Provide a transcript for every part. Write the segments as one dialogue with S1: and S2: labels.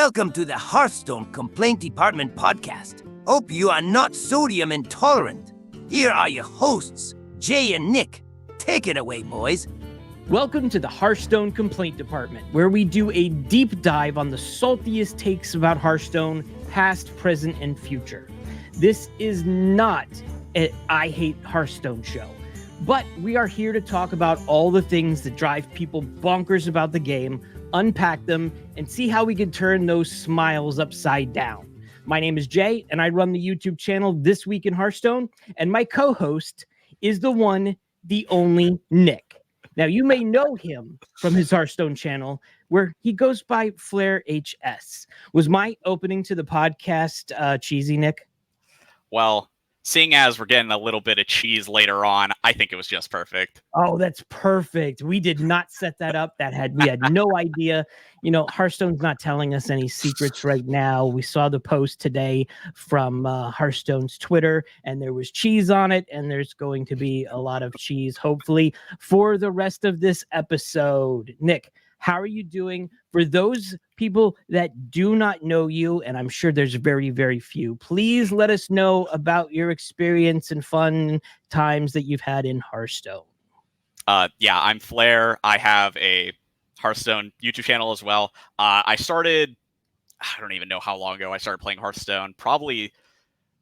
S1: welcome to the Hearthstone Complaint Department podcast. Hope you are not sodium intolerant. Here are your hosts, Jay and Nick. Take it away, boys.
S2: Welcome to the Hearthstone Complaint Department, where we do a deep dive on the saltiest takes about Hearthstone, past, present, and future. This is not an I Hate Hearthstone show, but we are here to talk about all the things that drive people bonkers about the game, unpack them, and see how we can turn those smiles upside down. My name is Jay, and I run the YouTube channel This Week in Hearthstone, and my co-host is the one, the only Nick. Now, you may know him from his Hearthstone channel, where he goes by Flair HS. Was my opening to the podcast cheesy, Nick?
S3: Well, seeing as we're getting a little bit of cheese later on, I think it was just perfect.
S2: Oh, that's perfect. We did not set that up. We had no idea. You know, Hearthstone's not telling us any secrets right now. We saw the post today from Hearthstone's Twitter, and there was cheese on it, and there's going to be a lot of cheese, hopefully, for the rest of this episode. Nick, how are you doing? For those people that do not know you, and I'm sure there's very, very few, please let us know about your experience and fun times that you've had in Hearthstone.
S3: Yeah, I'm Flair. I have a Hearthstone YouTube channel as well. I don't even know how long ago I started playing Hearthstone. Probably,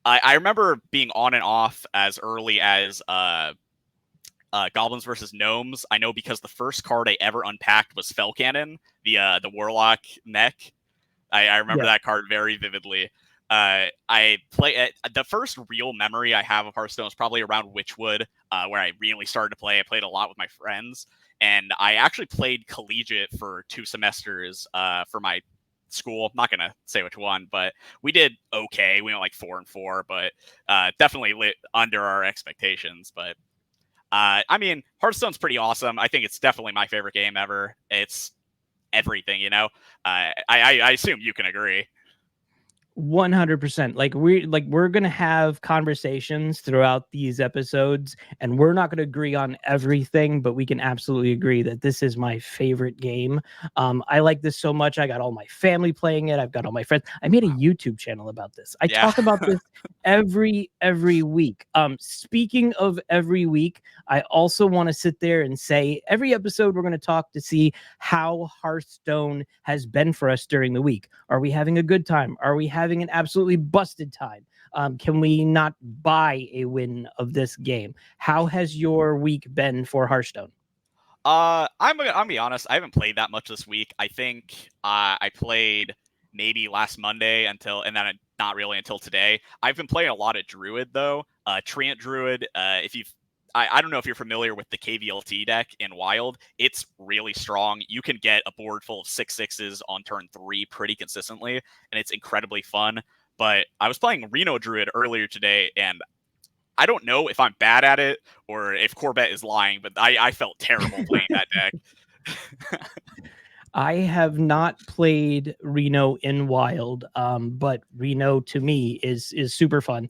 S3: I remember being on and off as early as Goblins versus Gnomes. I know because the first card I ever unpacked was Fell Cannon, the Warlock mech. I remember that card very vividly. I play the first real memory I have of Hearthstone is probably around Witchwood, where I really started to play. I played a lot with my friends, and I actually played collegiate for 2 semesters for my school. I'm not gonna say which one, but we did okay. We went like 4-4, but definitely lit under our expectations. But I mean, Hearthstone's pretty awesome. I think it's definitely my favorite game ever. It's everything, you know. I assume you can agree.
S2: 100%. We're gonna have conversations throughout these episodes, and we're not gonna agree on everything, but we can absolutely agree that this is my favorite game. I like this so much. I got all my family playing it. I've got all my friends. I made a YouTube channel about this. I talk about this every week. Speaking of every week, I also want to sit there and say every episode we're going to talk to see how Hearthstone has been for us during the week. Are we having a good time? Are we having an absolutely busted time? Can we not buy a win of this game? How has your week been for Hearthstone?
S3: I'm gonna be honest. I haven't played that much this week. I think I played maybe last Monday and then not really until today. I've been playing a lot of Druid though. Treant Druid. I don't know if you're familiar with the KVLT deck in Wild. It's really strong. You can get a board full of 6/6s on turn 3 pretty consistently, and it's incredibly fun. But I was playing Reno Druid earlier today, and I don't know if I'm bad at it or if Corbett is lying, but I felt terrible playing that deck.
S2: I have not played Reno in Wild, but Reno to me is super fun.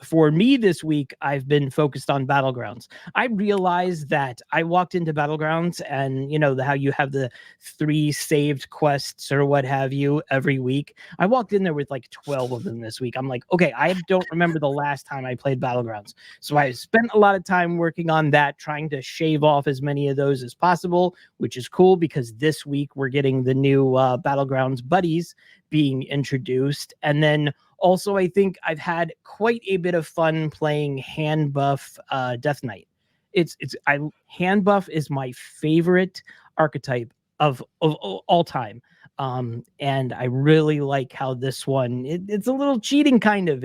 S2: For me this week, I've been focused on Battlegrounds. I realized that I walked into Battlegrounds, and you know how you have the 3 saved quests or what have you every week. I walked in there with like 12 of them this week. I'm like, okay, I don't remember the last time I played Battlegrounds, so I spent a lot of time working on that, trying to shave off as many of those as possible, which is cool because this week we're getting the new Battlegrounds buddies being introduced. And then also I think I've had quite a bit of fun playing hand buff Death Knight. Hand buff is my favorite archetype of all time. And I really like how this one, it's a little cheating kind of.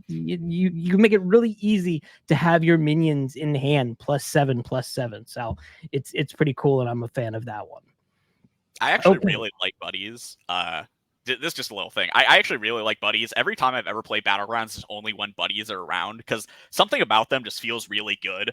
S2: You make it really easy to have your minions in hand +7/+7. So it's pretty cool, and I'm a fan of that one.
S3: I actually really like buddies. This is just a little thing. I actually really like buddies. Every time I've ever played Battlegrounds, there's only when buddies are around because something about them just feels really good.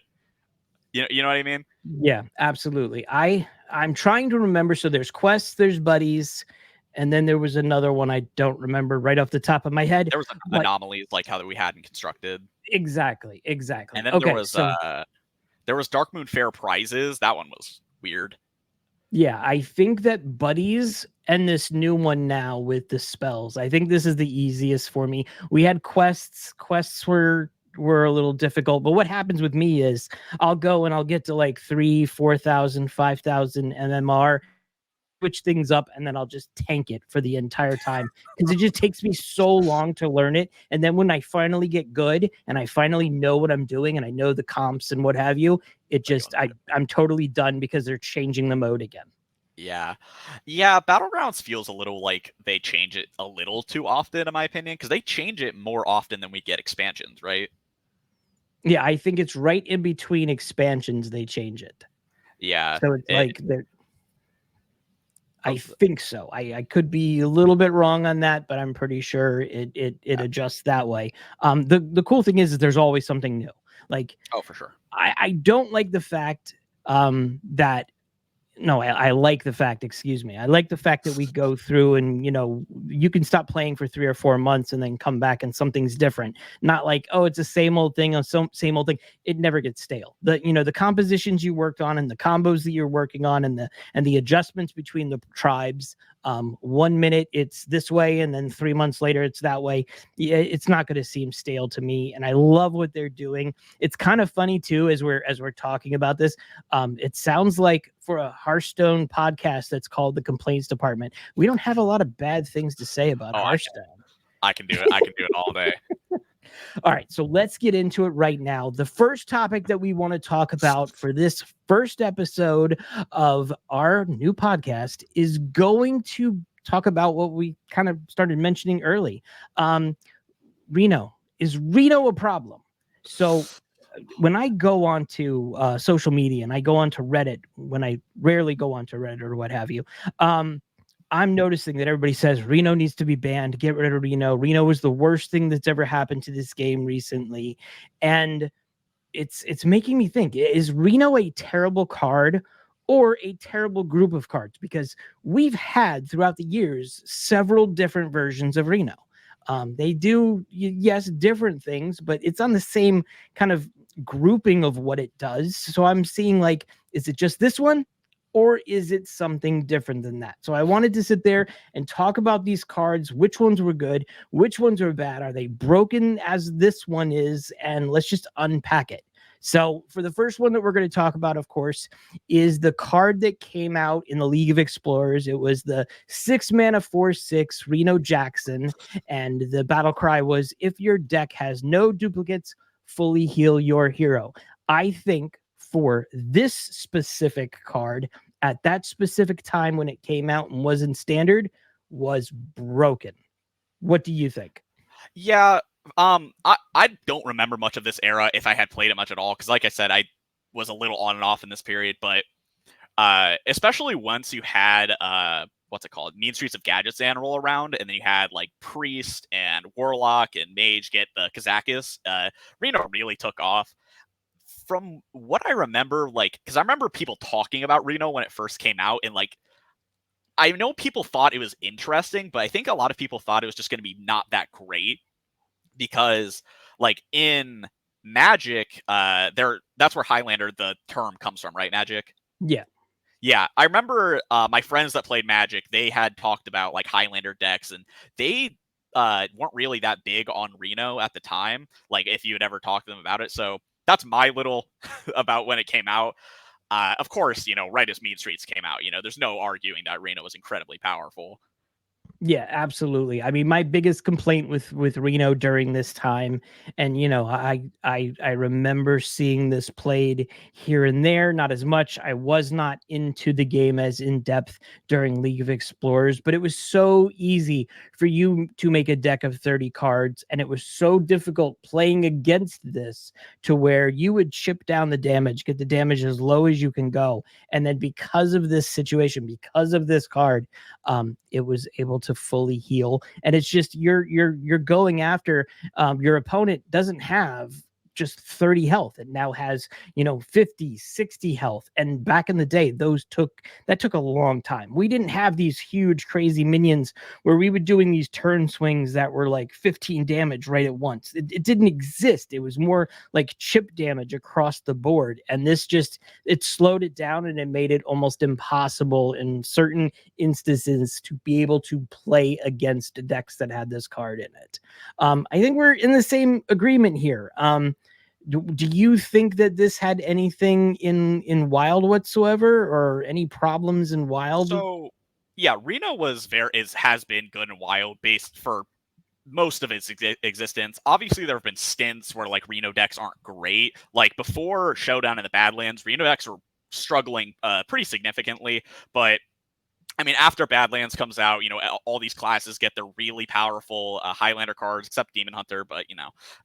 S3: You know what I mean?
S2: Yeah, absolutely. I'm trying to remember. So there's quests, there's buddies, and then there was another one I don't remember right off the top of my head.
S3: There was anomalies like how we hadn't constructed.
S2: Exactly. And then
S3: there was Darkmoon Fair prizes. That one was weird.
S2: Yeah, I think that buddies and this new one now with the spells, I think this is the easiest for me. We had quests. Quests were a little difficult, but what happens with me is I'll go and I'll get to like 3, 4,000, 5,000 MMR, switch things up, and then I'll just tank it for the entire time because it just takes me so long to learn it. And then when I finally get good and I finally know what I'm doing and I know the comps and what have you, it just I'm totally done because they're changing the mode again.
S3: Yeah. Yeah, Battlegrounds feels a little like they change it a little too often, in my opinion, because they change it more often than we get expansions, right?
S2: Yeah, I think it's right in between expansions they change it.
S3: Yeah.
S2: So it's like they're I think so. I could be a little bit wrong on that, but I'm pretty sure it adjusts that way. The cool thing is there's always something new. Like,
S3: oh, for sure.
S2: I don't like the fact that no, I like the fact, excuse me. I like the fact that we go through and, you can stop playing for 3 or 4 months and then come back and something's different. Not like, oh, it's the same old thing, same old thing. It never gets stale. The compositions you worked on and the combos that you're working on and the adjustments between the tribes. 1 minute it's this way and then 3 months later it's that way. Yeah, it's not going to seem stale to me, and I love what they're doing. It's kind of funny too as we're talking about this. It sounds like for a Hearthstone podcast that's called The Complaints Department, we don't have a lot of bad things to say about Hearthstone.
S3: I can do it. I can do it all day.
S2: All right, so let's get into it right now. The first topic that we want to talk about for this first episode of our new podcast is going to talk about what we kind of started mentioning early. Reno. Is Reno a problem? So when I go onto social media and I go onto Reddit, when I rarely go onto Reddit or what have you, I'm noticing that everybody says Reno needs to be banned. Get rid of Reno. Reno is the worst thing that's ever happened to this game recently. And it's making me think, is Reno a terrible card or a terrible group of cards? Because we've had throughout the years several different versions of Reno. They do, yes, different things, but it's on the same kind of grouping of what it does. So I'm seeing like, is it just this one? Or is it something different than that? So I wanted to sit there and talk about these cards, which ones were good, which ones are bad. Are they broken as this one is? And let's just unpack it. So for the first one that we're going to talk about, of course, is the card that came out in the League of Explorers. It was the 6-mana 4/6 Reno Jackson. And the battle cry was, if your deck has no duplicates, fully heal your hero. I think for this specific card at that specific time when it came out and was in standard was broken. What do you think?
S3: Yeah, I don't remember much of this era if I had played it much at all, because like I said, I was a little on and off in this period, but especially once you had what's it called, Mean Streets of Gadgetzan roll around, and then you had like Priest and Warlock and Mage get the Kazakis, Reno really took off. From what I remember, like, because I remember people talking about Reno when it first came out, and like, I know people thought it was interesting, but I think a lot of people thought it was just going to be not that great, because like in Magic, that's where Highlander, the term, comes from, right? Magic. Yeah, I remember my friends that played Magic, they had talked about like Highlander decks, and they weren't really that big on Reno at the time, like if you had ever talked to them about it. So that's my little about when it came out. Of course, right as Mean Streets came out, there's no arguing that Reno was incredibly powerful.
S2: Yeah, absolutely. I mean, my biggest complaint with Reno during this time, and I remember seeing this played here and there, not as much. I was not into the game as in depth during League of Explorers, but it was so easy for you to make a deck of 30 cards, and it was so difficult playing against this to where you would chip down the damage, get the damage as low as you can go, and then because of this situation, because of this card, it was able to fully heal. And it's just you're going after your opponent doesn't have just 30 health. It now has, 50, 60 health. And back in the day, that took a long time. We didn't have these huge, crazy minions where we were doing these turn swings that were like 15 damage right at once. It didn't exist. It was more like chip damage across the board. And this it slowed it down, and it made it almost impossible in certain instances to be able to play against decks that had this card in it. I think we're in the same agreement here. Do you think that this had anything in Wild whatsoever, or any problems in Wild?
S3: So yeah, Reno has been good in Wild based for most of its existence. Obviously, there have been stints where like Reno decks aren't great. Like before Showdown in the Badlands, Reno decks were struggling pretty significantly, but I mean, after Badlands comes out, all these classes get their really powerful Highlander cards, except Demon Hunter, but,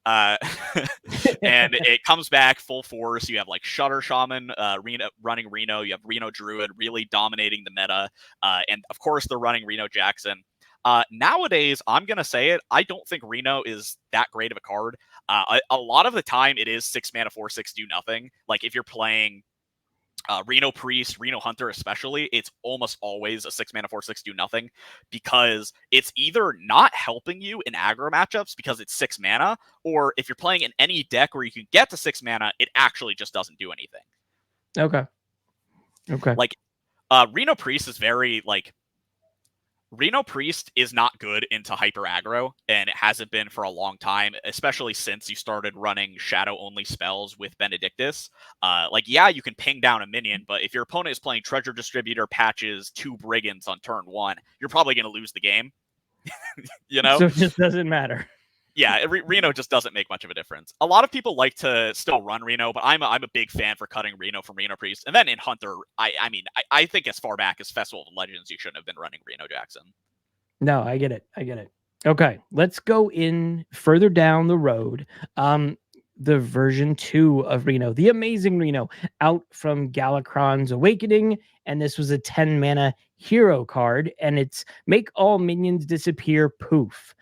S3: and it comes back full force. You have, like, Shutter Shaman running Reno. You have Reno Druid really dominating the meta. And, of course, they're running Reno Jackson. Nowadays, I'm going to say it, I don't think Reno is that great of a card. A lot of the time, it is 6 mana, 4/6, do nothing. Like, if you're playing Reno Priest, Reno Hunter especially, it's almost always a 6 mana 4/6 do nothing, because it's either not helping you in aggro matchups because it's 6 mana, or if you're playing in any deck where you can get to 6 mana, it actually just doesn't do anything.
S2: Okay.
S3: Like Reno Priest is very like Reno Priest is not good into hyper aggro, and it hasn't been for a long time, especially since you started running shadow-only spells with Benedictus. Yeah, you can ping down a minion, but if your opponent is playing Treasure Distributor, Patches, 2 Brigands on turn 1, you're probably going to lose the game.
S2: So it just doesn't matter.
S3: Yeah, Reno just doesn't make much of a difference. A lot of people like to still run Reno, but I'm a big fan for cutting Reno from Reno Priest. And then in Hunter, I think as far back as Festival of Legends, you shouldn't have been running Reno Jackson.
S2: No, I get it. Okay, let's go in further down the road. The version 2 of Reno, the amazing Reno, out from Galakrond's Awakening, and this was a 10 mana hero card, and it's make all minions disappear, poof.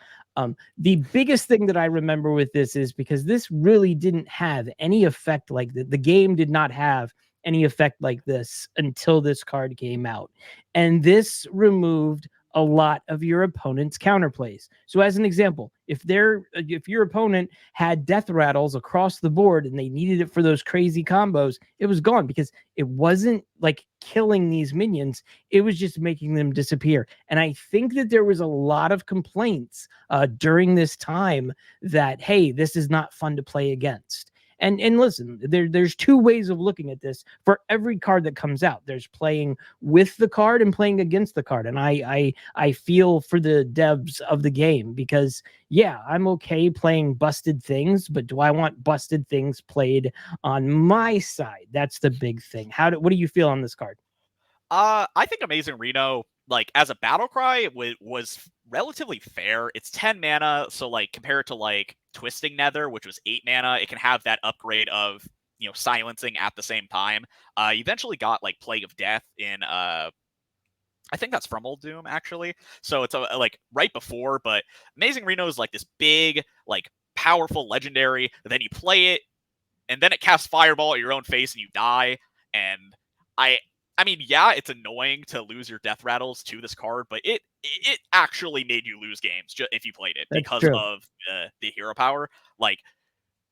S2: The biggest thing that I remember with this is because this really didn't have any effect like the game did not have any effect like this until this card came out. And this removed a lot of your opponent's counterplays. So as an example, if your opponent had death rattles across the board and they needed it for those crazy combos, it was gone, because it wasn't like killing these minions, it was just making them disappear. And I think that there was a lot of complaints during this time that, hey, this is not fun to play against. And listen, there's 2 ways of looking at this for every card that comes out. There's playing with the card and playing against the card. And I feel for the devs of the game, because yeah, I'm okay playing busted things, but do I want busted things played on my side? That's the big thing. What do you feel on this card?
S3: I think Amazing Reno, like as a battle cry, was relatively fair. It's 10 mana, so like compared to like Twisting Nether, which was 8 mana, it can have that upgrade of silencing at the same time. You eventually got like Plague of Death in I think that's from Old Doom actually. So it's like right before, but Amazing Reno is like this big, like powerful legendary. Then you play it, and then it casts Fireball at your own face and you die. And I mean, yeah, it's annoying to lose your death rattles to this card, but it actually made you lose games if you played it. That's because true. Of the hero power. Like,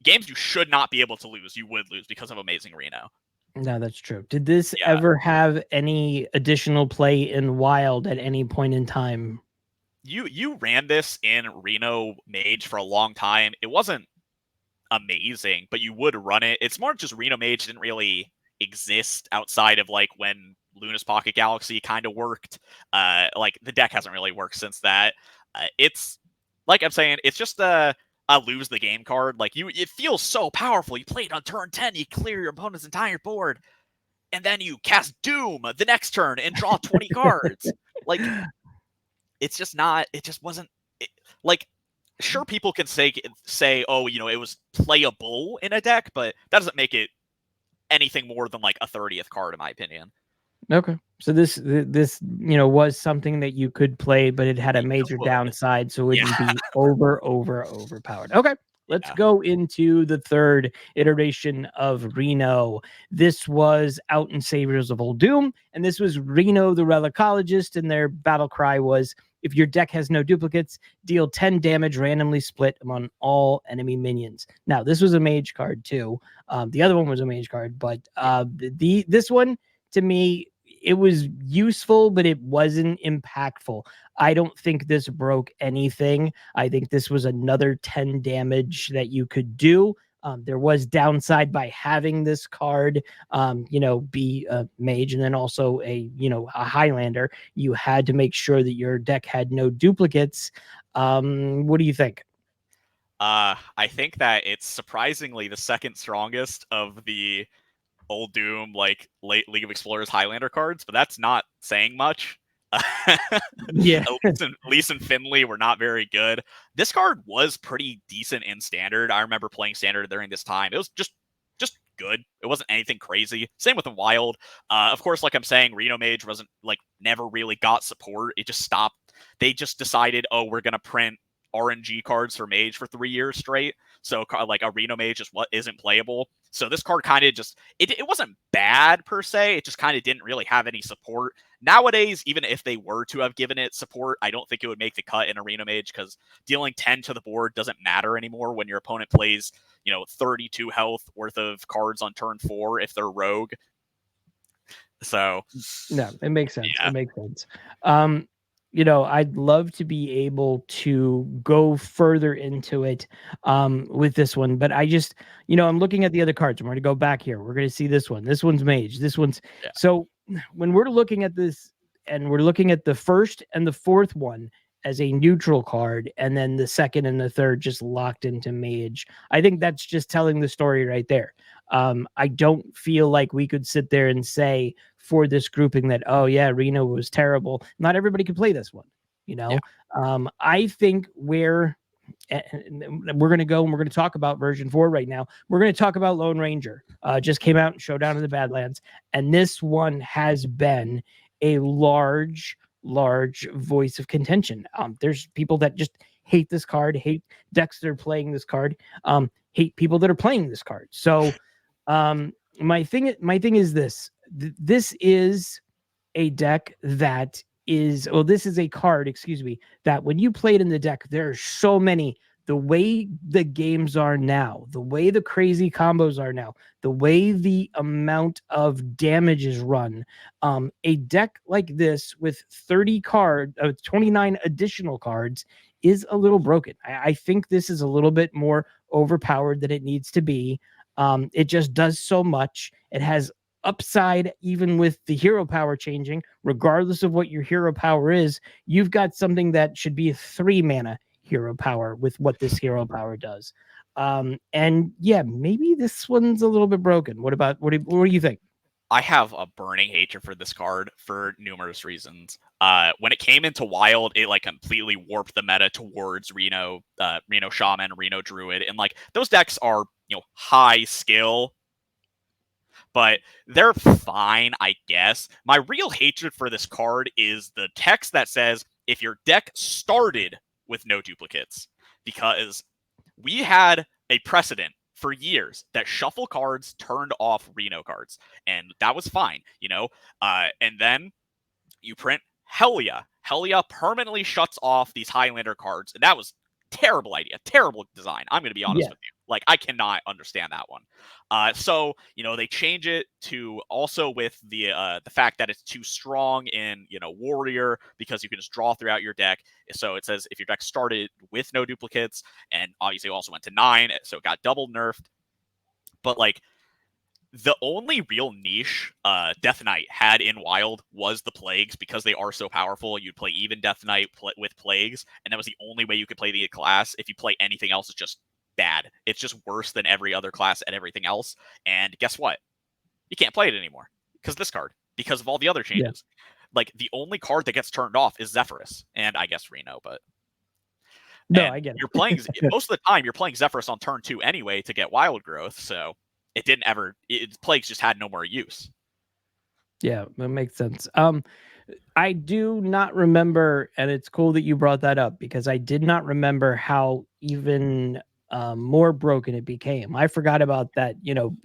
S3: games you should not be able to lose, you would lose because of Amazing Reno.
S2: No, that's true. Did this ever have any additional play in Wild at any point in time?
S3: You ran this in Reno Mage for a long time. It wasn't amazing, but you would run it. It's more just Reno Mage didn't really exist outside of like when Luna's Pocket Galaxy kind of worked. Like the deck hasn't really worked since that. It's like I'm saying, it's just a lose the game card. Like it feels so powerful. You play it on turn 10, you clear your opponent's entire board, and then you cast Doom the next turn and draw 20 cards. Like it's just not. It just wasn't. Like sure, people can say, oh, it was playable in a deck, but that doesn't make it anything more than like a 30th card in my opinion.
S2: Okay, so this was something that you could play, but it had a major downside, so it wouldn't be overpowered. Okay, Let's
S3: Yeah.
S2: go into the third iteration of Reno. This was out in Saviors of Uldum, and this was Reno the Relicologist, and their battle cry was, if your deck has no duplicates, deal 10 damage randomly split among all enemy minions. Now, this was a mage card too. The other one was a mage card, but this one, to me, it was useful, but it wasn't impactful. I don't think this broke anything. I think this was another 10 damage that you could do. There was downside by having this card, be a mage and then also a Highlander. You had to make sure that your deck had no duplicates. What do you think?
S3: I think that it's surprisingly the second strongest of the Uldum, like late League of Explorers Highlander cards, but that's not saying much.
S2: Yeah.
S3: Elise and Finley were not very good. This card was pretty decent in Standard. I remember playing Standard during this time. It was just good. It wasn't anything crazy. Same with the Wild. Of course, like I'm saying, Reno Mage wasn't never really got support. It just stopped. They just decided, oh, we're gonna print RNG cards for Mage for 3 years straight. So like a Reno Mage is what isn't playable. So this card kind of just it wasn't bad per se. It just kind of didn't really have any support. Nowadays, even if they were to have given it support, I don't think it would make the cut in Arena Mage because dealing 10 to the board doesn't matter anymore when your opponent plays 32 health worth of cards on turn 4 if they're rogue. So
S2: no, it makes sense.
S3: Yeah.
S2: It makes sense. I'd love to be able to go further into it with this one, but I just, I'm looking at the other cards. I'm going to go back here. We're going to see this one. This one's Mage. This one's So when we're looking at this, and we're looking at the first and the fourth one as a neutral card, and then the second and the third just locked into Mage, I think that's just telling the story right there. I don't feel like we could sit there and say for this grouping that, oh yeah, Reno was terrible. Not everybody could play this one,
S3: Yeah.
S2: I think where we're going to go and we're going to talk about version 4 right now. We're going to talk about Lone Ranger. Just came out in Showdown in the Badlands, and this one has been a large voice of contention. There's people that just hate this card, hate decks that are playing this card, hate people that are playing this card. So my thing is this. This is a deck that is, this is a card, excuse me, that when you play it in the deck, there are so many, the way the games are now, the way the crazy combos are now, the way the amount of damage is run, a deck like this with 29 additional cards is a little broken. I think this is a little bit more overpowered than it needs to be. It just does so much. It has upside even with the hero power changing. Regardless of what your hero power is, you've got something that should be a 3 mana hero power with what this hero power does. And yeah, maybe this one's a little bit broken. What do you think?
S3: I have a burning hatred for this card for numerous reasons. When it came into Wild, it completely warped the meta towards Reno Shaman, Reno Druid, and those decks are high skill, but they're fine, I guess. My real hatred for this card is the text that says if your deck started with no duplicates, because we had a precedent for years that shuffle cards turned off Reno cards, and that was fine, and then you print Helia. Helia permanently shuts off these Highlander cards, and that was terrible idea, terrible design. I'm going to be honest with you. I cannot understand that one. So they change it to also with the fact that it's too strong in Warrior, because you can just draw throughout your deck. So it says if your deck started with no duplicates, and obviously also went to 9, so it got double nerfed. But the only real niche Death Knight had in Wild was the Plagues, because they are so powerful. You'd play even Death Knight with Plagues, and that was the only way you could play the class. If you play anything else, it's just bad. It's just worse than every other class and everything else. And guess what? You can't play it anymore because because of all the other changes. Yeah. The only card that gets turned off is Zephyrus, and I guess Reno, but
S2: no, I get it.
S3: You're playing most of the time. You're playing Zephyrus on turn 2 anyway to get Wild Growth, so it didn't ever. Plagues just had no more use.
S2: Yeah, that makes sense. I do not remember, and it's cool that you brought that up, because I did not remember how even more broken it became. I forgot about that,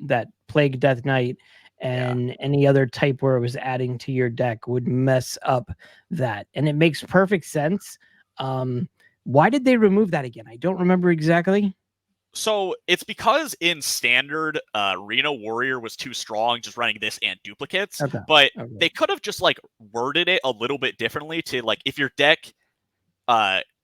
S2: that Plague Death Knight and any other type where it was adding to your deck would mess up that. And it makes perfect sense. Why did they remove that again? I don't remember exactly.
S3: So it's because in standard, Reno Warrior was too strong, just running this and duplicates.
S2: Okay.
S3: But they could have just like worded it a little bit differently to like if your deck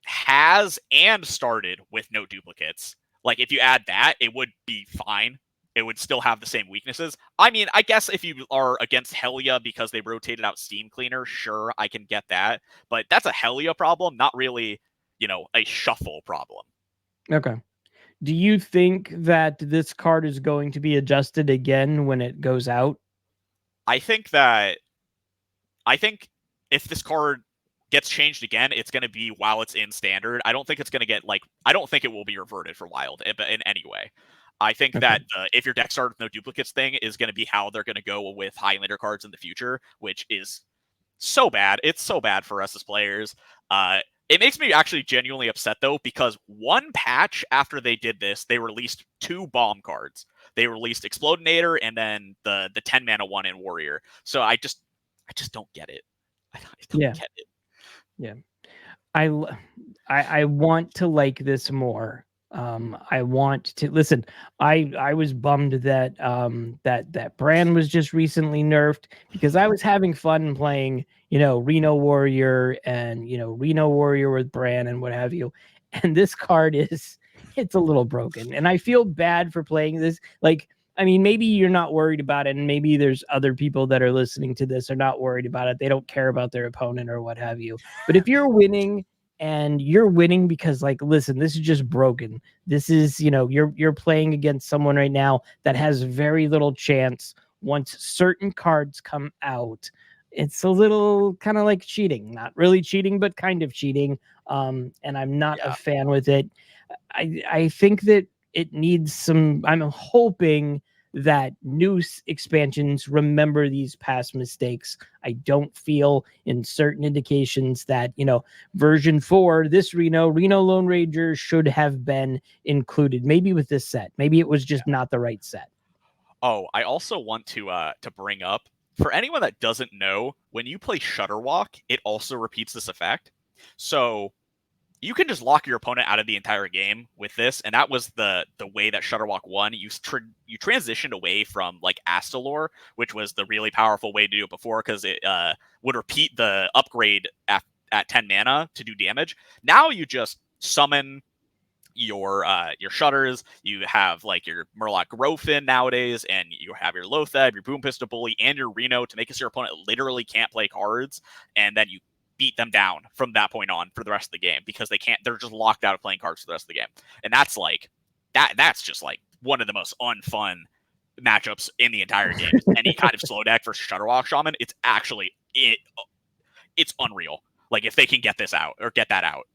S3: has and started with no duplicates, like if you add that, it would be fine. It would still have the same weaknesses. I mean, I guess if you are against Helia because they rotated out Steam Cleaner, sure, I can get that. But that's a Helia problem, not really, a shuffle problem.
S2: Okay. Do you think that this card is going to be adjusted again when it goes out?
S3: I think if this card gets changed again, it's going to be while it's in standard. I don't think it's going to get I don't think it will be reverted for wild in any way. I think that if your deck started with no duplicates thing is going to be how they're going to go with Highlander cards in the future, which is so bad. It's so bad for us as players. It makes me actually genuinely upset, though, because one patch after they did this, they released 2 bomb cards. They released Explodinator and then the 10 mana one in Warrior. So I just don't get it. I don't get it.
S2: Yeah. I want to like this more. I want to listen. I was bummed that that Bran was just recently nerfed because I was having fun playing, Reno Warrior and Reno Warrior with Bran and what have you. And this card it's a little broken. And I feel bad for playing this. Like, I mean, maybe you're not worried about it, and maybe there's other people that are listening to this are not worried about it. They don't care about their opponent or what have you. But if you're winning and you're winning because, like, listen, this is just broken. This is, you're playing against someone right now that has very little chance once certain cards come out. It's a little kind of like cheating, not really cheating, but kind of cheating. And I'm not a fan with it. I think that it needs some, I'm hoping that new expansions remember these past mistakes. I don't feel in certain indications that, version 4, this Reno Lone Ranger should have been included. Maybe with this set. Maybe it was just not the right set.
S3: Oh, I also want to bring up, for anyone that doesn't know, when you play Shutterwalk, it also repeats this effect. So you can just lock your opponent out of the entire game with this, and that was the way that Shutterwalk won. You transitioned away from like Astalor, which was the really powerful way to do it before, because it would repeat the upgrade at 10 mana to do damage. Now you just summon your Shutters. You have like your Murloc Grofin nowadays, and you have your Lotheb, your Boom Pistol Bully, and your Reno to make it so your opponent literally can't play cards, and then you beat them down from that point on for the rest of the game because they're just locked out of playing cards for the rest of the game. And that's like that's just like one of the most unfun matchups in the entire game. Any kind of slow deck versus Shutterwalk Shaman, it's actually it's unreal. Like if they can get this out or get that out.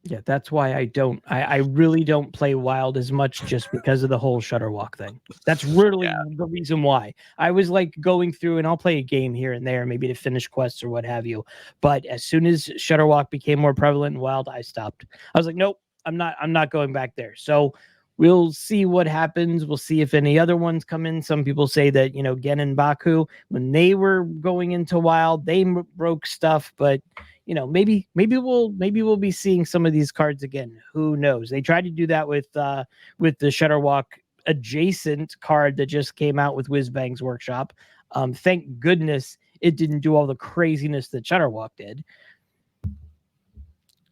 S2: Yeah, that's why I really don't play Wild as much, just because of the whole Shutterwalk thing. That's really the reason why. I was like going through, and I'll play a game here and there, maybe to finish quests or what have you. But as soon as Shutterwalk became more prevalent in Wild, I stopped. I was like, nope, I'm not going back there. So we'll see what happens. We'll see if any other ones come in. Some people say that, Gen and Baku, when they were going into Wild, they broke stuff, but maybe we'll be seeing some of these cards again. Who knows? They tried to do that with the Shutterwalk adjacent card that just came out with Whizbang's Workshop. Thank goodness it didn't do all the craziness that Shutterwalk did.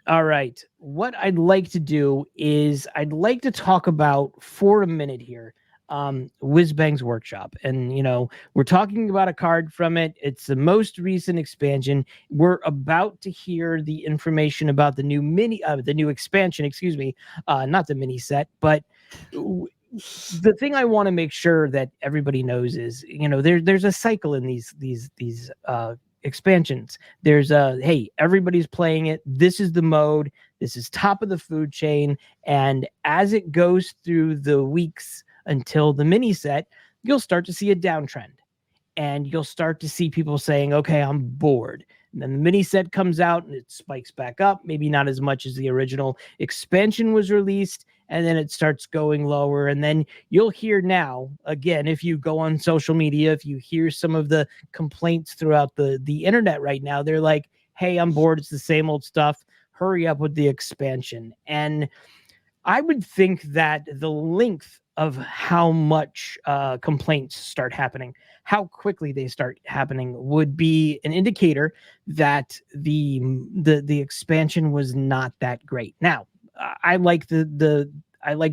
S2: All right. What I'd like to do is I'd like to talk about, for a minute here, Whizbang's Workshop. And we're talking about a card from it. It's the most recent expansion. We're about to hear the information about the new expansion, not the mini set, but the thing I want to make sure that everybody knows is, there's a cycle in these expansions. There's hey, everybody's playing it. This is the mode. This is top of the food chain. And as it goes through the weeks until the mini set, you'll start to see a downtrend, and you'll start to see people saying, okay, I'm bored. And then the mini set comes out and it spikes back up, maybe not as much as the original expansion was released, and then it starts going lower. And then you'll hear now, again, if you go on social media, if you hear some of the complaints throughout the internet right now, they're like, hey, I'm bored. It's the same old stuff. Hurry up with the expansion. And I would think that the length of how much complaints start happening, how quickly they start happening, would be an indicator that the expansion was not that great. Now, I like the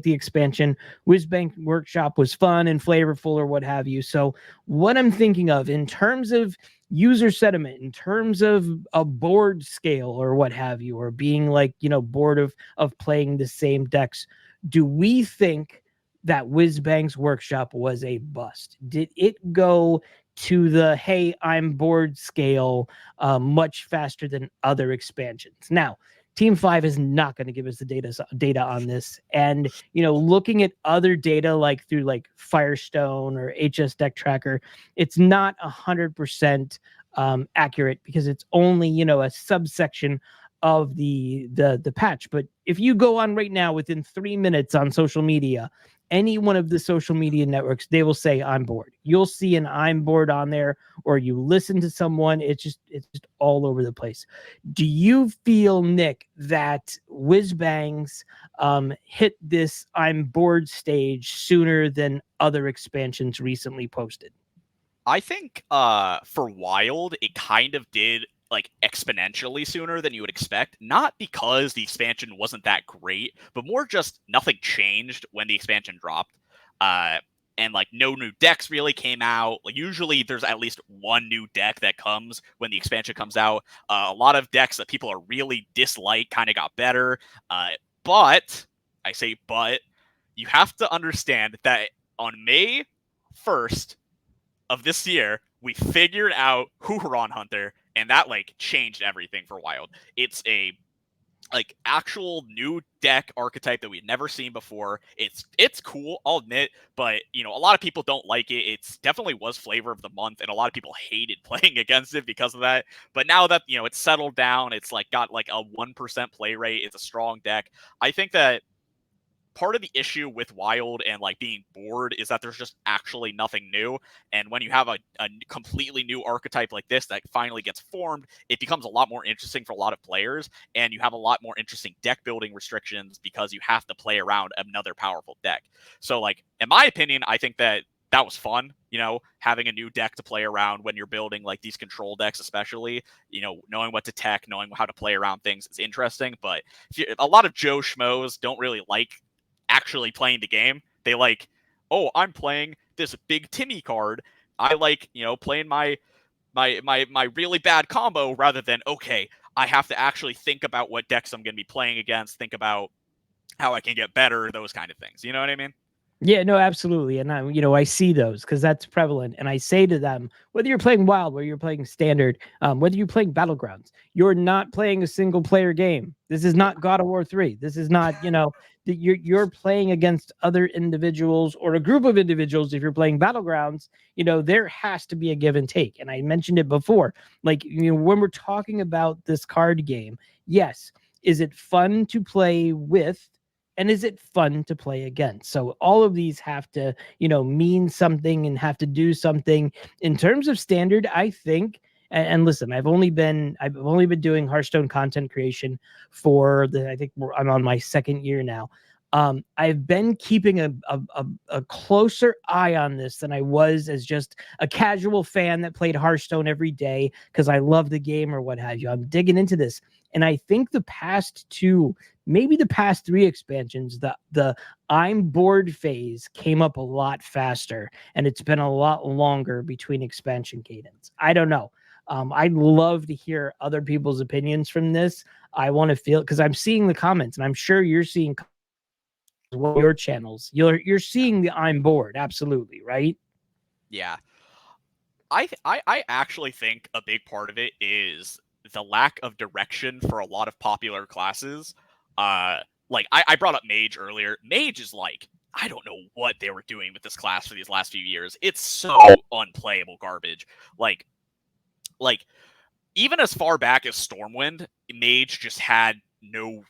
S2: expansion. Whizbang Workshop was fun and flavorful, or what have you. So what I'm thinking of in terms of user sentiment, in terms of a board scale or what have you, or being like, bored of playing the same decks, do we think that Whizbang's Workshop was a bust? Did it go to the, hey, I'm bored scale much faster than other expansions? Now, Team 5 is not going to give us the data on this. And, looking at other data like through like Firestone or HS Deck Tracker, it's not 100% accurate because it's only, a subsection of the patch. But if you go on right now within 3 minutes on social media, any one of the social media networks, they will say I'm bored. You'll see an I'm bored on there, or you listen to someone. It's just all over the place. Do you feel, Nick, that Whizbangs hit this I'm bored stage sooner than other expansions recently posted?
S3: I think for Wild, it kind of did like exponentially sooner than you would expect, not because the expansion wasn't that great, but more just nothing changed when the expansion dropped. And like no new decks really came out. Like usually there's at least one new deck that comes when the expansion comes out. A lot of decks that people are really dislike kind of got better. But I say, but you have to understand that on May 1st of this year, we figured out Huron Hunter, and that like changed everything for Wild. It's a like actual new deck archetype that we've never seen before. It's cool, I'll admit, but a lot of people don't like it. It's definitely was flavor of the month, and a lot of people hated playing against it because of that. But now that it's settled down, it's like got like a 1% play rate. It's a strong deck. I think that part of the issue with Wild and like being bored is that there's just actually nothing new. And when you have a completely new archetype like this that finally gets formed, it becomes a lot more interesting for a lot of players. And you have a lot more interesting deck building restrictions because you have to play around another powerful deck. So like, in my opinion, I think that was fun, having a new deck to play around when you're building like these control decks, especially, knowing what to tech, knowing how to play around things is interesting. But a lot of Joe Schmoes don't really like actually playing the game. They like, oh, I'm playing this big Timmy card. I like, playing my really bad combo rather than, okay, I have to actually think about what decks I'm going to be playing against, think about how I can get better, those kind of things. You know what I mean?
S2: Yeah, no, absolutely. And I see those because that's prevalent. And I say to them, whether you're playing Wild, whether you're playing Standard, whether you're playing Battlegrounds, you're not playing a single player game. This is not God of War 3. This is not, you're playing against other individuals or a group of individuals. If you're playing Battlegrounds, there has to be a give and take. And I mentioned it before, like, when we're talking about this card game, yes, is it fun to play with? And is it fun to play against? So all of these have to, mean something and have to do something. In terms of Standard, I think, and listen, I've only been doing Hearthstone content creation for I'm on my second year now. I've been keeping a closer eye on this than I was as just a casual fan that played Hearthstone every day because I love the game or what have you. I'm digging into this. And I think the past two, maybe the past three expansions, the I'm bored phase came up a lot faster, and it's been a lot longer between expansion cadence. I don't know. I'd love to hear other people's opinions from this. I want to feel, because I'm seeing the comments, and I'm sure you're seeing your channels. You're seeing the I'm bored, absolutely, right?
S3: Yeah. I actually think a big part of it is the lack of direction for a lot of popular classes. Like I brought up Mage earlier. Mage is like, I don't know what they were doing with this class for these last few years. It's so unplayable garbage. Like even as far back as Stormwind, Mage just had no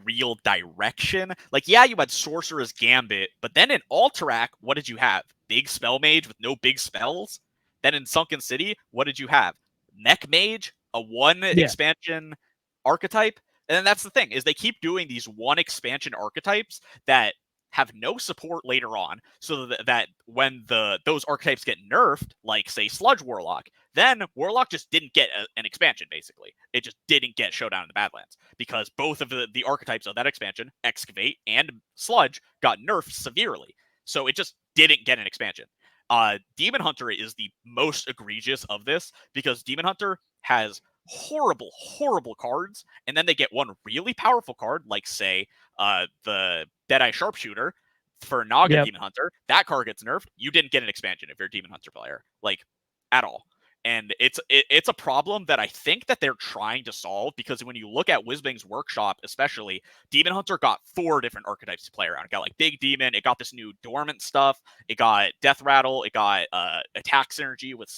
S3: real direction. Like, yeah, you had Sorcerer's Gambit, but then in Alterac, what did you have? Big Spell Mage with no big spells? Then in Sunken City, what did you have? Mech Mage, a one expansion archetype? And then that's the thing, is they keep doing these one expansion archetypes that have no support later on, so that when those archetypes get nerfed, like say Sludge Warlock, then Warlock just didn't get an expansion. Basically, it just didn't get Showdown in the Badlands because both of the archetypes of that expansion, Excavate and Sludge, got nerfed severely. So it just didn't get an expansion. Demon Hunter is the most egregious of this because Demon Hunter has horrible cards, and then they get one really powerful card, like say the Deadeye Sharpshooter for Naga Demon Hunter. That card gets nerfed. You didn't get an expansion if you're a Demon Hunter player, like at all. And it's a problem that I think that they're trying to solve, because when you look at Wizbang's Workshop, especially, Demon Hunter got 4 different archetypes to play around. It got like Big Demon, it got this new Dormant stuff, it got Death Rattle, it got attack synergy with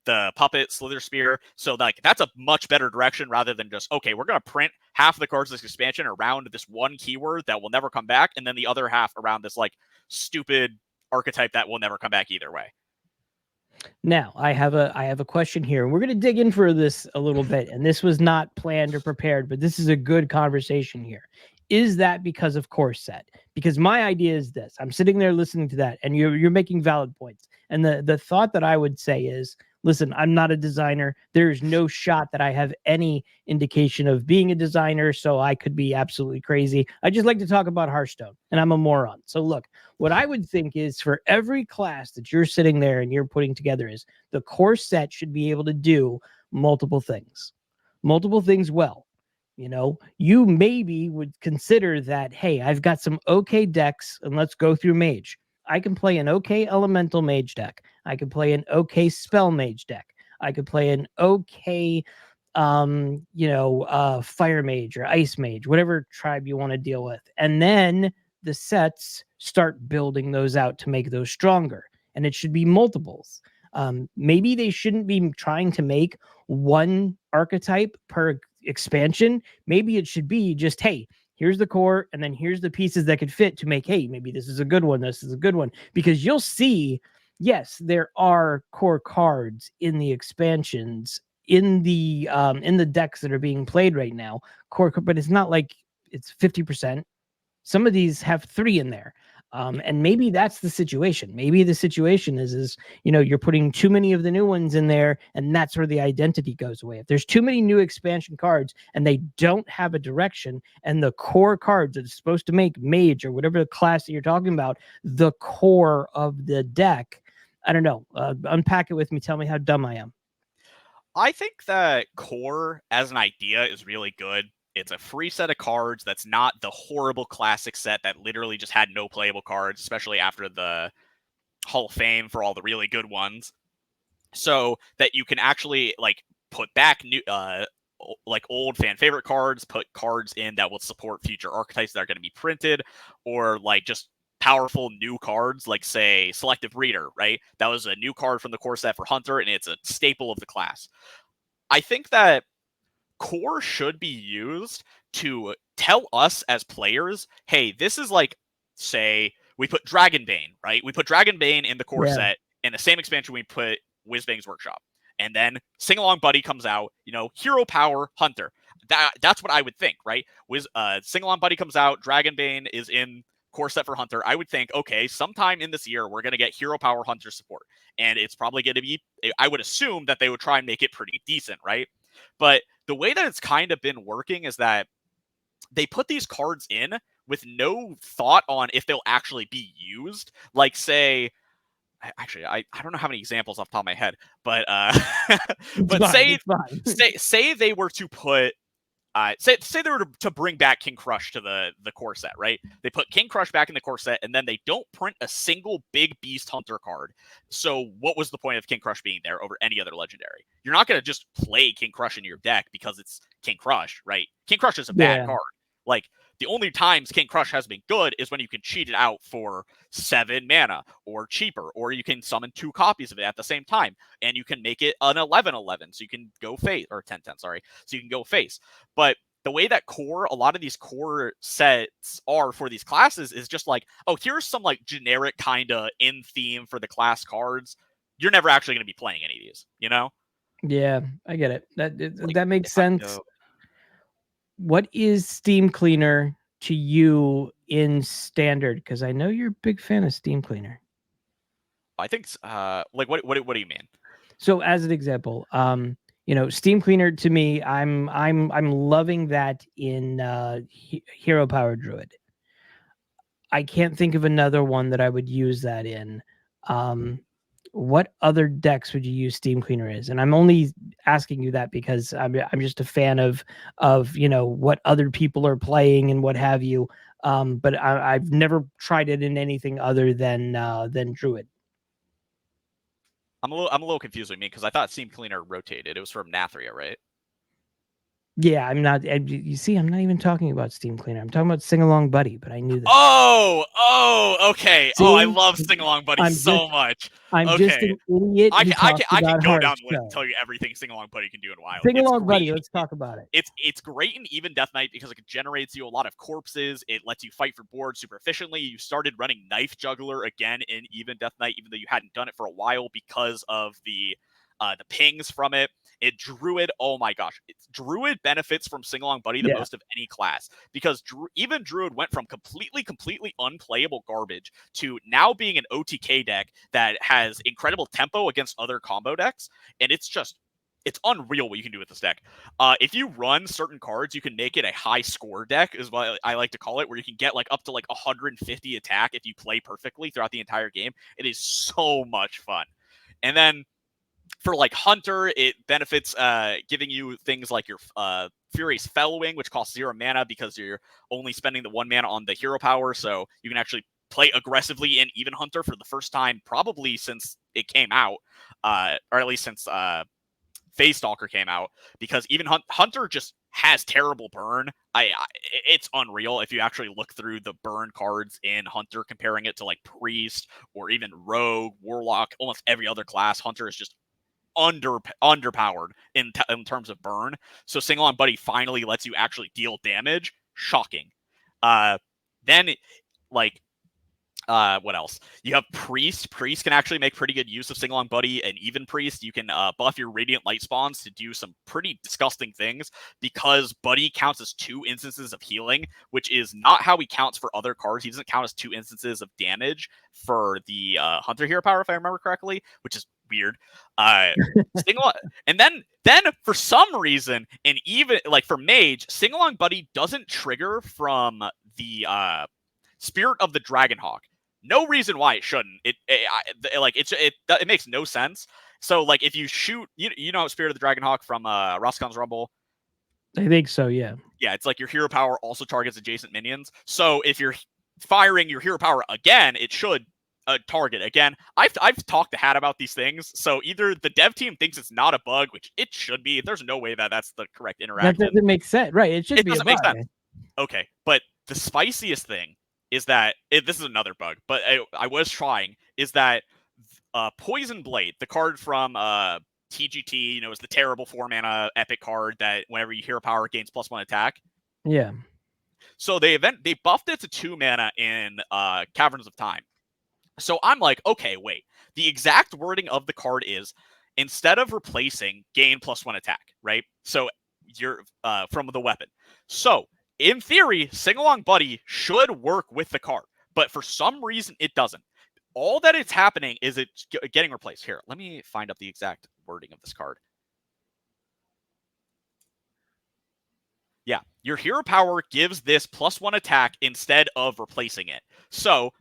S3: the Puppet, Slither Spear. So like that's a much better direction rather than just, okay, we're going to print half of the cards of this expansion around this one keyword that will never come back, and then the other half around this like stupid archetype that will never come back either way.
S2: Now, I have a question here. We're going to dig in for this a little bit, and this was not planned or prepared, but this is a good conversation here. Is that because of Core Set? Because my idea is this. I'm sitting there listening to that, and you're making valid points. And the thought that I would say is, listen, I'm not a designer. There's no shot that I have any indication of being a designer, so I could be absolutely crazy. I just like to talk about Hearthstone, and I'm a moron. So look, what I would think is for every class that you're sitting there and you're putting together is the core set should be able to do multiple things well. You know, you maybe would consider that, hey, I've got some okay decks, and let's go through Mage. I can play an okay Elemental Mage deck. I could play an okay Spell Mage deck. I could play an okay, Fire Mage or Ice Mage, whatever tribe you want to deal with. And then the sets start building those out to make those stronger. And it should be multiples. Maybe they shouldn't be trying to make one archetype per expansion. Maybe it should be just, hey, here's the core, and then here's the pieces that could fit to make, hey, maybe this is a good one, this is a good one. Because you'll see, yes, there are core cards in the expansions, in the decks that are being played right now, but it's not like it's 50%. Some of these have 3 in there. And maybe that's the situation. Maybe the situation is, you're putting too many of the new ones in there, and that's where the identity goes away. If there's too many new expansion cards and they don't have a direction, and the core cards that are supposed to make Mage or whatever the class that you're talking about, the core of the deck, I don't know. Unpack it with me. Tell me how dumb I am.
S3: I think that core as an idea is really good. It's a free set of cards that's not the horrible classic set that literally just had no playable cards, especially after the Hall of Fame for all the really good ones. So that you can actually like put back new like old fan favorite cards, put cards in that will support future archetypes that are going to be printed, or like just powerful new cards like say Selective Reader, right? That was a new card from the core set for Hunter, and it's a staple of the class. I think that core should be used to tell us as players, hey, this is like, say, we put Dragonbane, right? We put Dragonbane in the core set. In the same expansion, we put Wizbang's Workshop. And then Sing Along Buddy comes out, Hero Power Hunter. That's what I would think, right? Sing Along Buddy comes out, Dragonbane is in core set for Hunter. I would think, okay, sometime in this year, we're going to get Hero Power Hunter support. And it's probably going to be, I would assume that they would try and make it pretty decent, right? But the way that it's kind of been working is that they put these cards in with no thought on if they'll actually be used. Like, say, actually, I don't know how many examples off the top of my head, but say they were to put say they were to bring back King Krush to the core set, right? They put King Krush back in the core set, and then they don't print a single big Beast Hunter card. So what was the point of King Krush being there over any other legendary? You're not going to just play King Krush in your deck because it's King Krush, right? King Krush is a bad card. Like, The only times King Crush has been good is when you can cheat it out for 7 mana or cheaper, or you can summon 2 copies of it at the same time, and you can make it an 11/11, so you can go face, or 10/10, sorry, so you can go face. But the way that a lot of these core sets are for these classes is just like, oh, here's some like generic kind of in theme for the class cards. You're never actually going to be playing any of these, you know?
S2: Yeah, I get it.
S3: Like,
S2: That makes sense. What is Steam Cleaner to you in Standard? Because I know you're a big fan of Steam Cleaner.
S3: I think, like, what do you mean?
S2: So, as an example, Steam Cleaner to me, I'm loving that in Hero Power Druid. I can't think of another one that I would use that in. What other decks would you use Steam Cleaner as? And I'm only asking you that because I'm just a fan of what other people are playing and what have you. But I've never tried it in anything other than Druid.
S3: I'm a little confused with me because I thought Steam Cleaner rotated. It was from Nathria, right?
S2: Yeah, I'm not. You see, I'm not even talking about Steam Cleaner. I'm talking about Sing Along Buddy. But I knew that.
S3: Oh, okay.
S2: See?
S3: Oh, I love Sing Along Buddy so much.
S2: I'm
S3: okay.
S2: just an idiot.
S3: I can go down the list
S2: so.
S3: and tell you everything Sing Along Buddy can do in Wild.
S2: Sing Along Buddy. Let's talk about it.
S3: It's great in Even Death Knight because it generates you a lot of corpses. It lets you fight for board super efficiently. You started running Knife Juggler again in Even Death Knight, even though you hadn't done it for a while because of the pings from it. Druid, oh my gosh. Druid benefits from Sing Along Buddy the most of any class because even Druid went from completely unplayable garbage to now being an OTK deck that has incredible tempo against other combo decks. And it's unreal what you can do with this deck. If you run certain cards, you can make it a high score deck, is what I like to call it, where you can get like up to like 150 attack if you play perfectly throughout the entire game. It is so much fun. And then for like Hunter, it benefits giving you things like your Furious Fellwing, which costs 0 mana because you're only spending the 1 mana on the hero power, so you can actually play aggressively in Even Hunter for the first time probably since it came out, or at least since Phase Stalker came out, because even Hunter just has terrible burn. It's unreal if you actually look through the burn cards in Hunter, comparing it to like Priest or even Rogue, Warlock, almost every other class. Hunter is just underpowered in terms of burn. So Sing Along Buddy finally lets you actually deal damage. Shocking. Then like what else? You have Priest. Priest can actually make pretty good use of Sing Along Buddy, and even Priest, you can buff your Radiant Light spawns to do some pretty disgusting things because Buddy counts as 2 instances of healing, which is not how he counts for other cards. He doesn't count as 2 instances of damage for the Hunter hero power, if I remember correctly, which is weird. And then for some reason, and even like for Mage, Sing Along Buddy doesn't trigger from the Spirit of the Dragonhawk. No reason why it shouldn't. It makes no sense. So like if you shoot, you know Spirit of the Dragonhawk from Raskan's Rumble.
S2: I think so, yeah.
S3: Yeah, it's like your hero power also targets adjacent minions. So if you're firing your hero power again, it should target again. I've talked to Hat about these things, so either the dev team thinks it's not a bug, which it should be. There's no way that that's the correct interaction.
S2: That doesn't make sense, right? It should be. It doesn't make sense.
S3: Okay, but the spiciest thing is that this is another bug, but I was trying, is that Poison Blade, the card from TGT, is the terrible 4 mana epic card that whenever you hero power, it gains +1 attack.
S2: Yeah.
S3: So they buffed it to 2 mana in Caverns of Time. So I'm like, okay, wait. The exact wording of the card is, instead of replacing, gain +1 attack, right? So you're from the weapon. So in theory, Sing Along Buddy should work with the card, but for some reason it doesn't. All that it's happening is it's getting replaced. Here, let me find out the exact wording of this card. Yeah, your hero power gives this +1 attack instead of replacing it. So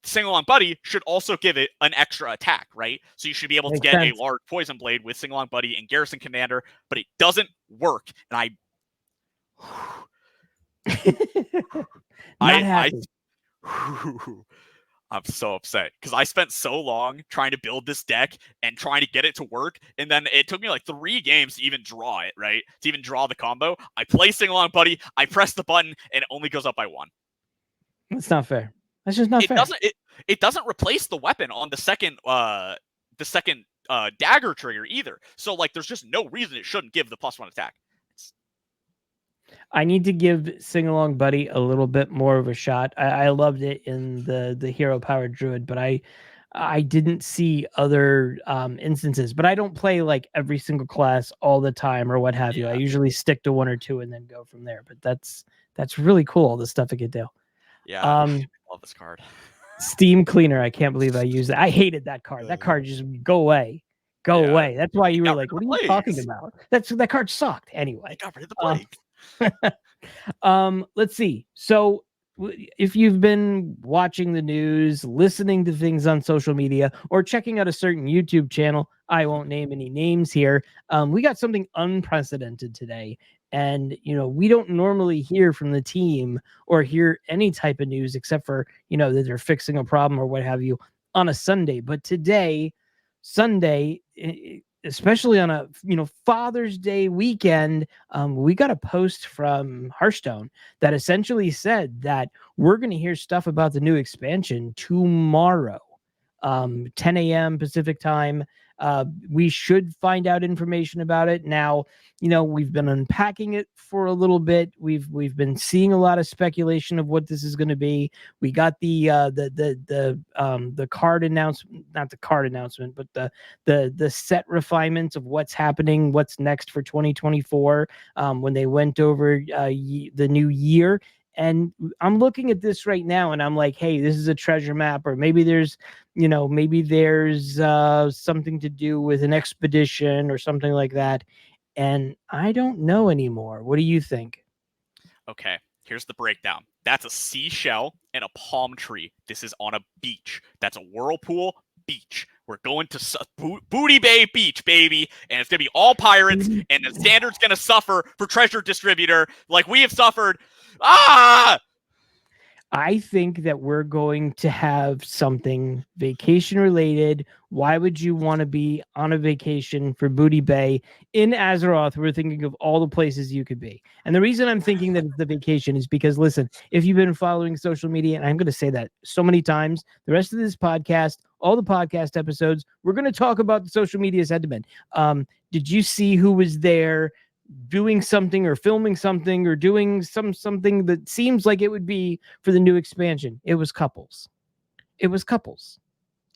S3: Sing Along Buddy should also give it an extra attack, right? So you should be able to get a large Poison Blade with Sing Along Buddy and Garrison Commander, but it doesn't work. And I'm so upset because I spent so long trying to build this deck and trying to get it to work, and then it took me like 3 games to even draw it, right? To even draw the combo. I play Sing Along Buddy, I press the button, and it only goes up by 1.
S2: That's not fair. That's just not
S3: It
S2: fair.
S3: doesn't replace the weapon on the second dagger trigger either. So like there's just no reason it shouldn't give the +1 attack.
S2: I need to give Sing Along Buddy a little bit more of a shot. I loved it in the hero powered druid, but I didn't see other instances. But I don't play like every single class all the time or what have you. I usually stick to 1 or 2 and then go from there. But that's really cool, all the stuff it could do.
S3: Yeah, I love this card.
S2: Steam Cleaner. I can't believe I used it. I hated that card. That card just go away. Go away. That's why you were like, what are you talking about? That card sucked anyway.
S3: Got rid of the plague.
S2: Let's see. So if you've been watching the news, listening to things on social media, or checking out a certain YouTube channel, I won't name any names here. We got something unprecedented today. And, we don't normally hear from the team or hear any type of news except for, that they're fixing a problem or what have you on a Sunday. But today, Sunday, especially on a Father's Day weekend, we got a post from Hearthstone that essentially said that we're going to hear stuff about the new expansion tomorrow, 10 a.m. Pacific time. We should find out information about it now. We've been unpacking it for a little bit. We've been seeing a lot of speculation of what this is going to be. We got the card announcement, not the card announcement, but the set refinements of what's happening, what's next for 2024. When they went over the new year. And I'm looking at this right now and I'm like, hey, this is a treasure map, or maybe there's something to do with an expedition or something like that. And I don't know anymore. What do you think?
S3: Okay, here's the breakdown. That's a seashell and a palm tree. This is on a beach. That's a whirlpool beach. We're going to Booty Bay Beach, baby, and it's going to be all pirates, and the standard's going to suffer for treasure distributor like we have suffered. Ah!
S2: I think that we're going to have something vacation related. Why would you want to be on a vacation for Booty Bay in Azeroth? We're thinking of all the places you could be. And the reason I'm thinking that it's the vacation is because, listen, if you've been following social media, and I'm going to say that so many times, the rest of this podcast, all the podcast episodes, we're going to talk about the social media sentiment. Did you see who was there doing something or filming something or doing something that seems like it would be for the new expansion? It was couples.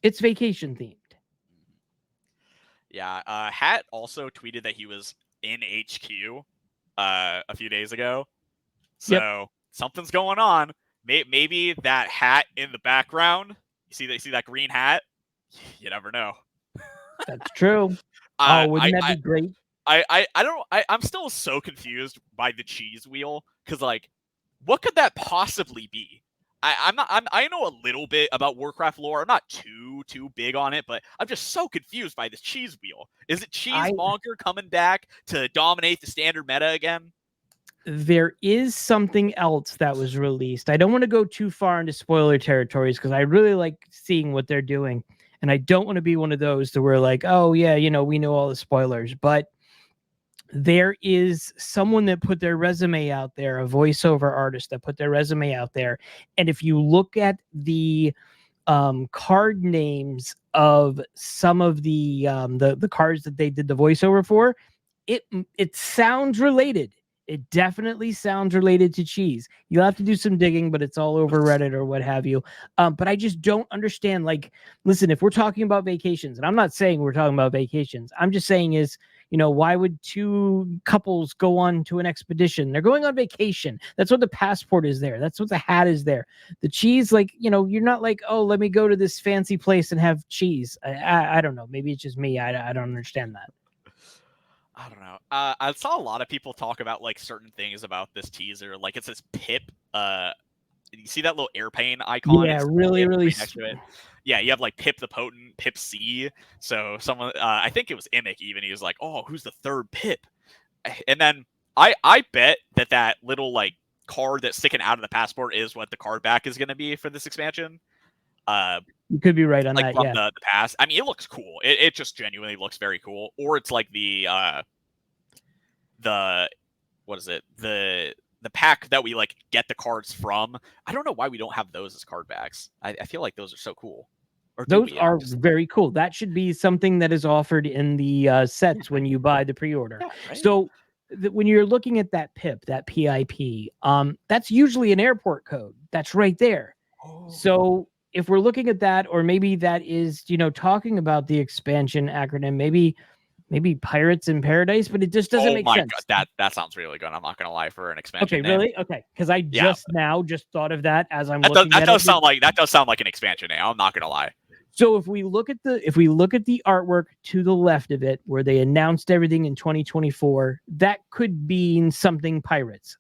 S2: It's vacation themed.
S3: Yeah, Hat also tweeted that he was in HQ a few days ago. So something's going on. Maybe that hat in the background. You see that green hat? You never know.
S2: That's true. Wouldn't that be great?
S3: I'm still so confused by the cheese wheel, because like, what could that possibly be? I know a little bit about Warcraft lore. I'm not too big on it, but I'm just so confused by this cheese wheel. Is it Cheesemonger coming back to dominate the standard meta again?
S2: There is something else that was released. I don't want to go too far into spoiler territories because I really like seeing what they're doing. And I don't want to be one of those to where like, oh yeah, we know all the spoilers, but there is someone that put their resume out there, a voiceover artist that put their resume out there. And if you look at the card names of some of the cards that they did the voiceover for, it sounds related. It definitely sounds related to cheese. You'll have to do some digging, but it's all over Reddit or what have you. But I just don't understand. Like, listen, if we're talking about vacations, and I'm not saying we're talking about vacations, I'm just saying is, why would 2 couples go on to an expedition? They're going on vacation. That's what the passport is there. That's what the hat is there. The cheese, like, you're not like, oh, let me go to this fancy place and have cheese. I don't know. Maybe it's just me. I don't understand that.
S3: I don't know. I saw a lot of people talk about like certain things about this teaser. Like it says Pip. You see that little airplane icon?
S2: Yeah, really.
S3: Next to it. Yeah, you have like Pip the Potent, Pip C. So someone, I think it was Imic even. He was like, "Oh, who's the third Pip?" And then I bet that little like card that's sticking out of the passport is what the card back is going to be for this expansion.
S2: You could be right on
S3: like
S2: that.
S3: from
S2: Yeah.
S3: the past. I mean, it looks cool. It just genuinely looks very cool. Or it's like the what is it? The pack that we like get the cards from. I don't know why we don't have those as card backs. I feel like those are so cool. Or do
S2: Those
S3: we?
S2: are very cool. That should be something that is offered in the sets when you buy the pre-order.
S3: Yeah, right?
S2: So when you're looking at that PIP, that PIP, that's usually an airport code. That's right there.
S3: Oh.
S2: So if we're looking at that, or maybe that is, talking about the expansion acronym, maybe Pirates in Paradise, but it just doesn't make sense.
S3: God, that sounds really good. I'm not gonna lie, for an expansion.
S2: Okay,
S3: name.
S2: really? Okay, because I just thought of that as I'm
S3: that
S2: looking
S3: does,
S2: at
S3: that does
S2: it.
S3: sound like an expansion name. I'm not gonna lie.
S2: So if we look at the artwork to the left of it, where they announced everything in 2024, that could mean something Pirates.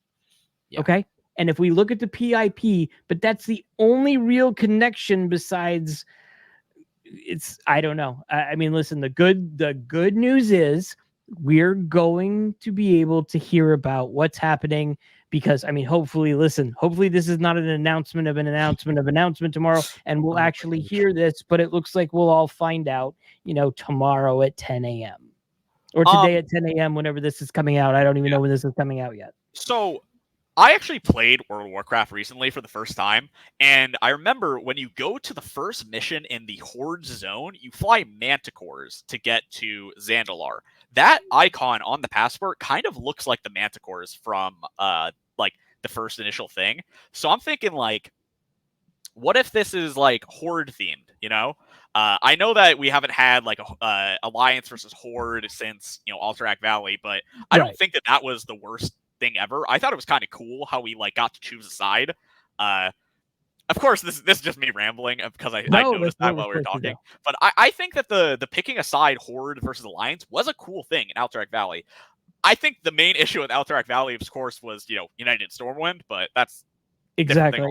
S3: Yeah.
S2: Okay. And if we look at the PIP, but that's the only real connection besides I don't know. I mean, listen, the good news is we're going to be able to hear about what's happening, because I mean, hopefully this is not an announcement of an announcement tomorrow, and we'll actually hear this, but it looks like we'll all find out, tomorrow at 10 a.m. or today at 10 a.m. whenever this is coming out. I don't even know when this is coming out yet.
S3: So I actually played World of Warcraft recently for the first time, and I remember when you go to the first mission in the Horde zone, you fly manticores to get to Zandalar. That icon on the passport kind of looks like the manticores from like the first initial thing. So I'm thinking, like, what if this is like Horde themed? I know that we haven't had like a Alliance versus Horde since Alterac Valley, but I don't think that was the worst thing ever. I thought it was kind of cool how we like got to choose a side. Of course, this is just me rambling because I noticed that while we were talking. But I think that the picking a side, Horde versus Alliance, was a cool thing in Alterac Valley. I think the main issue with Alterac Valley, of course, was United Stormwind, but that's
S2: exactly.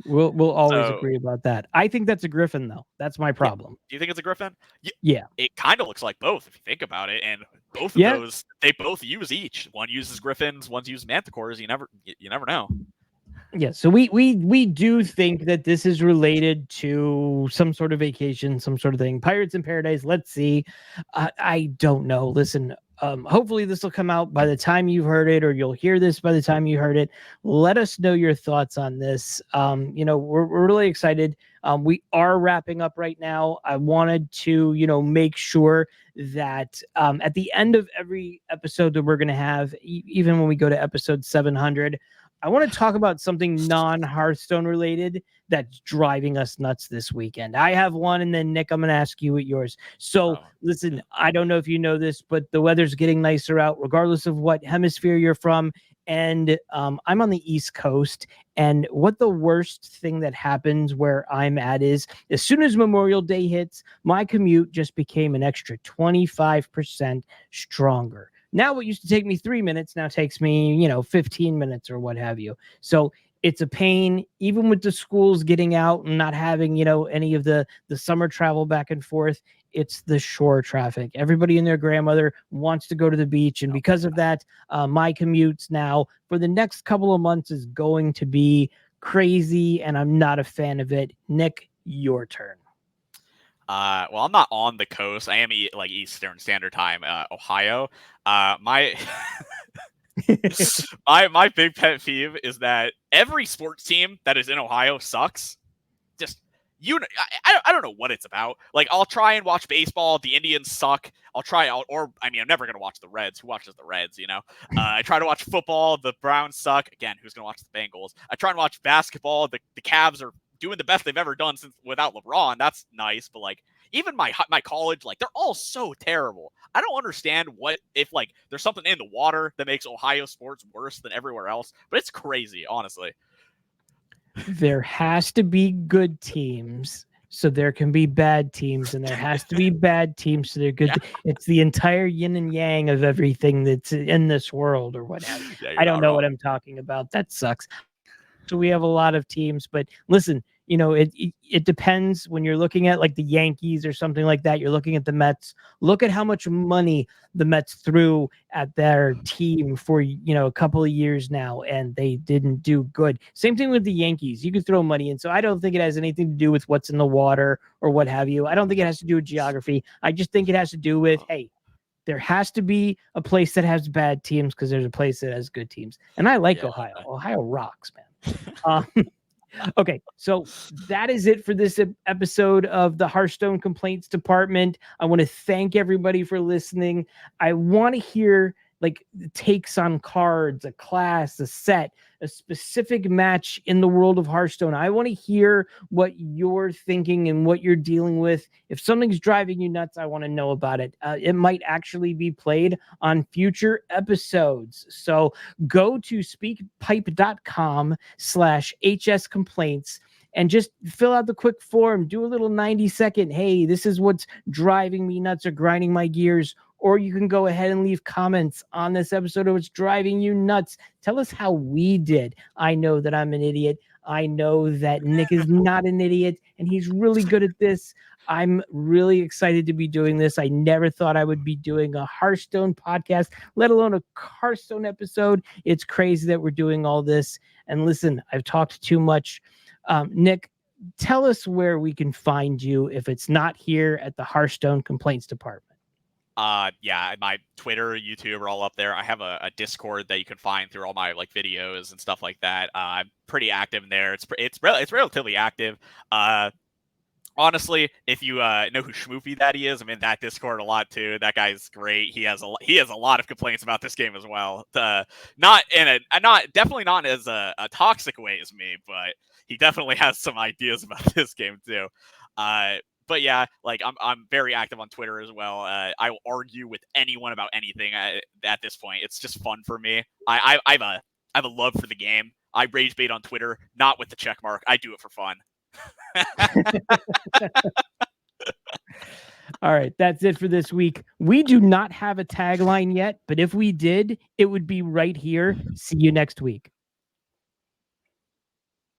S2: We'll always agree about that. I think that's a Griffin, though. That's my problem.
S3: Yeah. Do you think it's a Griffin?
S2: Yeah.
S3: It kind of looks like both if you think about it, and both of those, they both use each. One uses Griffins, one uses Manticores. You never know.
S2: Yeah, so we do think that this is related to some sort of vacation, some sort of thing. Pirates in Paradise. Let's see. I don't know. Listen, hopefully this will come out by the time you've heard it, or you'll hear this by the time you heard it. Let us know your thoughts on this. We're really excited. We are wrapping up right now. I wanted to, make sure that at the end of every episode that we're going to have, even when we go to episode 700, I want to talk about something non-Hearthstone related that's driving us nuts this weekend. I have one, and then Nick, I'm going to ask you what yours. So listen, I don't know if you know this, but the weather's getting nicer out, regardless of what hemisphere you're from. And I'm on the East Coast. And what the worst thing that happens where I'm at is, as soon as Memorial Day hits, my commute just became an extra 25% stronger. Now what used to take me 3 minutes now takes me, 15 minutes or what have you. So it's a pain, even with the schools getting out and not having, any of the summer travel back and forth. It's the shore traffic. Everybody and their grandmother wants to go to the beach. And because of that, my commutes now for the next couple of months is going to be crazy, and I'm not a fan of it. Nick, your turn.
S3: Well, I'm not on the coast. I am like Eastern Standard Time, Ohio. My my big pet peeve is that every sports team that is in Ohio sucks. Just I don't know what it's about. Like, I'll try and watch baseball. The Indians suck. I'm never gonna watch the Reds. Who watches the Reds? I try to watch football. The Browns suck. Again, who's gonna watch the Bengals? I try and watch basketball. The Cavs are doing the best they've ever done since without LeBron. That's nice, but like, even my college, like, they're all so terrible. I don't understand if like there's something in the water that makes Ohio sports worse than everywhere else, but it's crazy, honestly.
S2: There has to be good teams, so there can be bad teams, and there has to be bad teams, so they're good. Yeah. It's the entire yin and yang of everything that's in this world, or whatever. Yeah, I don't know what I'm talking about. That sucks. So we have a lot of teams, but listen, it depends. When you're looking at like the Yankees or something like that, you're looking at the Mets. Look at how much money the Mets threw at their team for a couple of years now, and they didn't do good. Same thing with the Yankees. You can throw money in. So I don't think it has anything to do with what's in the water or what have you. I don't think it has to do with geography. I just think it has to do with, hey, there has to be a place that has bad teams because there's a place that has good teams. And I like Ohio. Ohio rocks, man. Okay, so that is it for this episode of the Hearthstone Complaints Department. I want to thank everybody for listening. I want to hear like takes on cards, a class, a set, a specific match in the world of Hearthstone. I want to hear what you're thinking and what you're dealing with. If something's driving you nuts, I want to know about it. It might actually be played on future episodes. So go to speakpipe.com/HS complaints and just fill out the quick form. Do a little 90-second, hey, this is what's driving me nuts or grinding my gears. Or you can go ahead and leave comments on this episode of what's driving you nuts. Tell us how we did. I know that I'm an idiot. I know that Nick is not an idiot, and he's really good at this. I'm really excited to be doing this. I never thought I would be doing a Hearthstone podcast, let alone a Hearthstone episode. It's crazy that we're doing all this. And listen, I've talked too much. Nick, tell us where we can find you if it's not here at the Hearthstone Complaints Department.
S3: Yeah, my Twitter, YouTube are all up there. I have a Discord that you can find through all my like videos and stuff like that. I'm pretty active in there. It's relatively active. Honestly, if you know who Schmoopy Daddy is, I'm in that Discord a lot too. That guy's great. He has a lot of complaints about this game as well. Definitely not as a toxic way as me, but he definitely has some ideas about this game too. But yeah, like I'm very active on Twitter as well. I will argue with anyone about anything at this point. It's just fun for me. I have a love for the game. I rage bait on Twitter, not with the check mark. I do it for fun.
S2: All right, that's it for this week. We do not have a tagline yet, but if we did, it would be right here. See you next week.